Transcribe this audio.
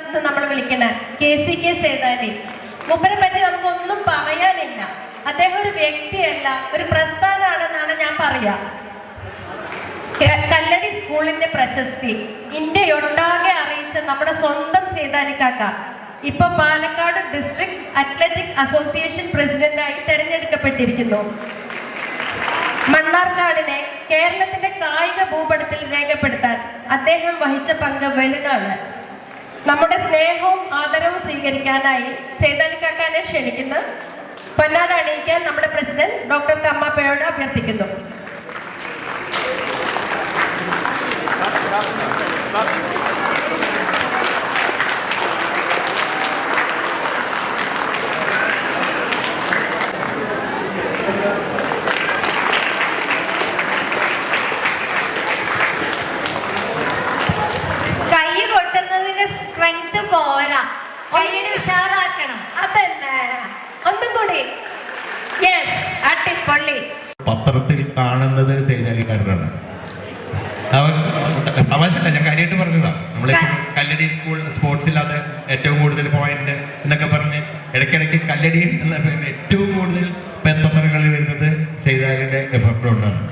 എന്ന് നമ്മൾ വിളിക്കുന്ന KCK സേനാനി. മൂപ്പരെ പറ്റി നമുക്കൊന്നും പറയാനില്ല. അദ്ദേഹം ഒരു വ്യക്തിയല്ല, ഒരു പ്രസ്ഥാനമാണെന്നാണ് ഞാൻ പറയാ. കല്ലടി സ്കൂളിന്റെ പ്രശസ്തി ഇന്ത്യയൊട്ടാകെ അറിയിച്ച നമ്മുടെ സ്വന്തം സേതാനിക്കാക്ക ഇപ്പൊ പാലക്കാട് ഡിസ്ട്രിക്ട് അത്ലറ്റിക് അസോസിയേഷൻ പ്രസിഡന്റായി തെരഞ്ഞെടുക്കപ്പെട്ടിരിക്കുന്നു. മണ്ണാർക്കാടിനെ കേരളത്തിന്റെ കായിക ഭൂപടത്തിൽ രേഖപ്പെടുത്താൻ അദ്ദേഹം വഹിച്ച പങ്ക് വലുതാണ്. നമ്മുടെ സ്നേഹവും ആദരവും സ്വീകരിക്കാനായി സേതാനിക്കാക്കാനെ ക്ഷണിക്കുന്നു. പൊന്നാട അണിയിക്കാൻ നമ്മുടെ പ്രസിഡന്റ് ഡോക്ടർ കമ്മാപ്പയോട് അഭ്യർത്ഥിക്കുന്നു. കൈ കൊട്ടുന്നതിന്റെ സ്ട്രെങ്ത് പോരാ, കൈയുടെ ഉഷാറാക്കണം. അതന്നെ ഒന്നും കൂടി. യെസ്, അട്ടിപ്പൊള്ളി. പത്രത്തിൽ കാണുന്നത് സേനാനിക്കാരനാണ്. അവൻ തമാശല്ല, ഞാൻ കാര്യമായിട്ട് പറഞ്ഞതാ. നമ്മളിപ്പോൾ കല്ലടി സ്കൂൾ സ്പോർട്സിൽ അത് ഏറ്റവും കൂടുതൽ പോയിന്റ് എന്നൊക്കെ പറഞ്ഞ് ഇടയ്ക്കിടയ്ക്ക് കല്ലടി എന്ന ഏറ്റവും